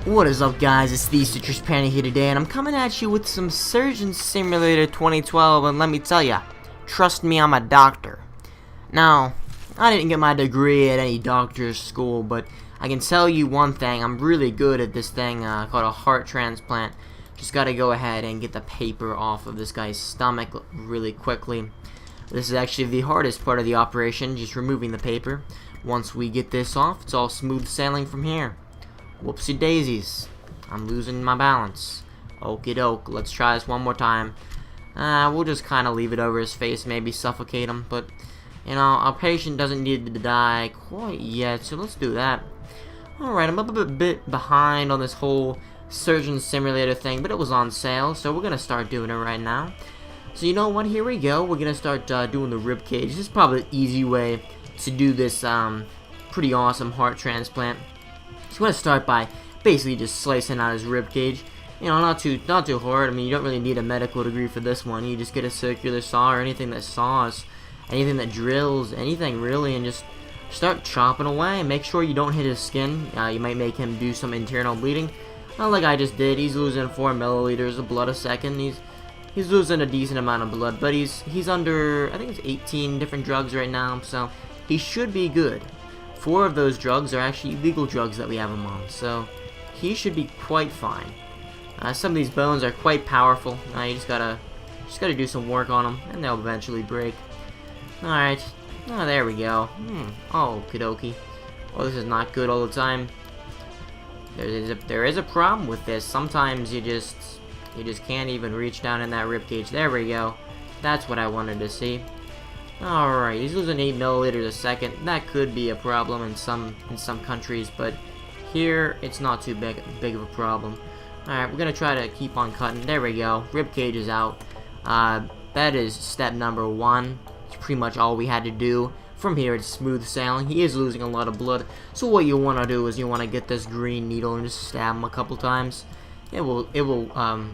What is up, guys? It's the Citrus Panda here today, and I'm coming at you with some Surgeon Simulator 2012, and let me tell ya, trust me, I'm a doctor. Now, I didn't get my degree at any doctor's school, but I can tell you one thing, I'm really good at this thing called a heart transplant. Just gotta go ahead and get the paper off of this guy's stomach really quickly. This is actually the hardest part of the operation, just removing the paper. Once we get this off, it's all smooth sailing from here. Whoopsie daisies. I'm losing my balance. Okie doke. Let's try this one more time. We'll just kind of leave it over his face, maybe suffocate him. But, you know, our patient doesn't need to die quite yet, so let's do that. Alright, I'm a bit behind on this whole Surgeon Simulator thing, but it was on sale, so we're going to start doing it right now. So you know what? Here we go. We're going to start doing the rib cage. This is probably the easy way to do this pretty awesome heart transplant. So you want to start by basically just slicing out his rib cage. You know, not too hard. I mean, you don't really need a medical degree for this one. You just get a circular saw or anything that saws, anything that drills, anything really, and just start chopping away. Make sure you don't hit his skin. You might make him do some internal bleeding. Not like I just did. He's losing 4 milliliters of blood a second. He's losing a decent amount of blood, but he's under, I think it's 18 different drugs right now, so he should be good. 4 of those drugs are actually legal drugs that we have him on, so he should be quite fine. Some of these bones are quite powerful. You just gotta do some work on them, and they'll eventually break. All right, oh, there we go. Oh, kidoki. Well, this is not good all the time. There is a problem with this. Sometimes you just can't even reach down in that ribcage. There we go. That's what I wanted to see. Alright, he's losing 8 milliliters a second. That could be a problem in some countries, but here it's not too big of a problem. Alright, we're gonna try to keep on cutting. There we go. Rib cage is out. That is step number 1. It's pretty much all we had to do. From here it's smooth sailing. He is losing a lot of blood. So what you want to do is you want to get this green needle and just stab him a couple times. It will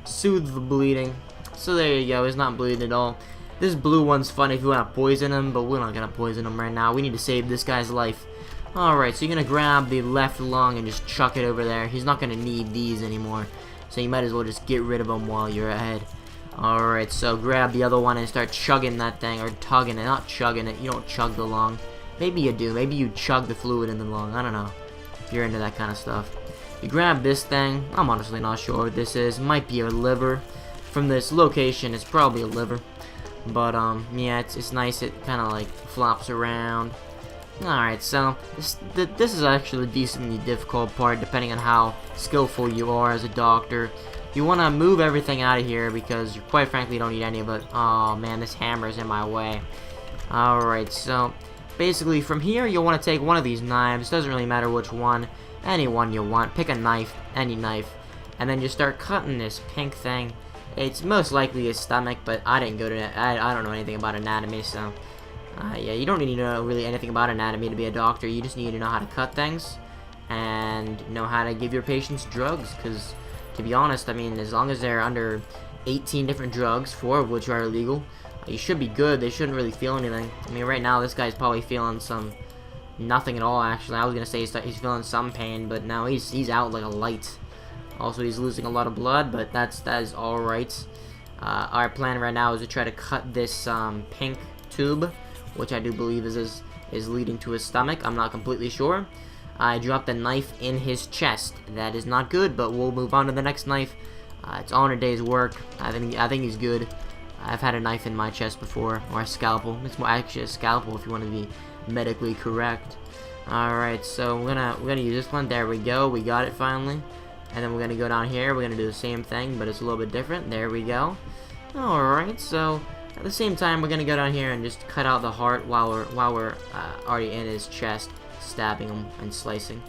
soothe the bleeding. So there you go. He's not bleeding at all. This blue one's fun if you want to poison him, but we're not going to poison him right now. We need to save this guy's life. Alright, so you're going to grab the left lung and just chuck it over there. He's not going to need these anymore. So you might as well just get rid of him while you're ahead. Alright, so grab the other one and start chugging that thing, or tugging it. Not chugging it. You don't chug the lung. Maybe you do. Maybe you chug the fluid in the lung. I don't know. If you're into that kind of stuff. You grab this thing. I'm honestly not sure what this is. It might be a liver. From this location, it's probably a liver. But, yeah, it's nice. It kind of, like, flops around. Alright, so, this is actually the decently difficult part, depending on how skillful you are as a doctor. You want to move everything out of here, because you quite frankly don't need any of it. Oh, man, this hammer's in my way. Alright, so, basically, from here, you'll want to take one of these knives. Doesn't really matter which one. Any one you want. Pick a knife, any knife. And then you start cutting this pink thing. It's most likely his stomach, but I didn't go to that. I don't know anything about anatomy, so yeah, you don't need to know really anything about anatomy to be a doctor. You just need to know how to cut things and know how to give your patients drugs. Because to be honest, I mean, as long as they're under 18 different drugs, 4 of which are illegal, you should be good. They shouldn't really feel anything. I mean, right now this guy's probably feeling nothing at all. Actually, I was gonna say he's feeling some pain, but now he's out like a light. Also, he's losing a lot of blood, but that is all right. Our plan right now is to try to cut this pink tube, which I do believe is leading to his stomach. I'm not completely sure. I dropped a knife in his chest. That is not good, but we'll move on to the next knife. It's on a day's work. I think he's good. I've had a knife in my chest before, or a scalpel. It's more actually a scalpel if you want to be medically correct. All right, so we're gonna use this one. There we go. We got it finally. And then we're going to go down here, we're going to do the same thing, but it's a little bit different. There we go. Alright, so at the same time, we're going to go down here and just cut out the heart while we're already in his chest, stabbing him and slicing.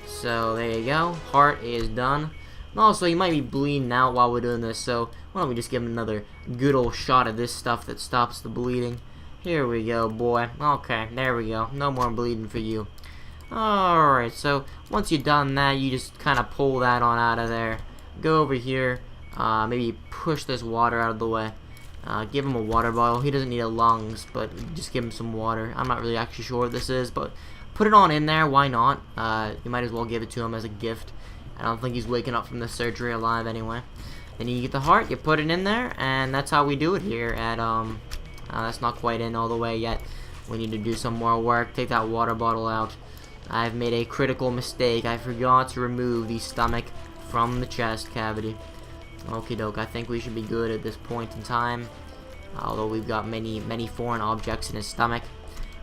So there you go. Heart is done. And also, you might be bleeding out while we're doing this, so why don't we just give him another good old shot of this stuff that stops the bleeding. Here we go, boy. Okay, there we go. No more bleeding for you. Alright, so once you've done that, you just kind of pull that on out of there. Go over here, maybe push this water out of the way. Give him a water bottle. He doesn't need a lungs, but just give him some water. I'm not really actually sure what this is, but put it on in there. Why not? You might as well give it to him as a gift. I don't think he's waking up from the surgery alive anyway. Then you get the heart, you put it in there, and that's how we do it here at, that's not quite in all the way yet. We need to do some more work. Take that water bottle out. I've made a critical mistake. I forgot to remove the stomach from the chest cavity. Okie doke, I think we should be good at this point in time. Although we've got many foreign objects in his stomach.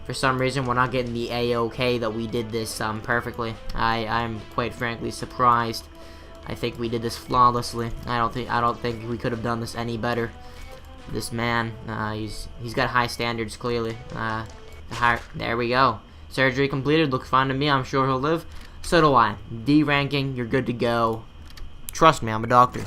For some reason, we're not getting the A-OK that we did this perfectly. I'm quite frankly surprised. I think we did this flawlessly. I don't think we could have done this any better. This man, he's got high standards clearly. There we go. Surgery completed. Looks fine to me. I'm sure he'll live. So do I. D ranking. You're good to go. Trust me, I'm a doctor.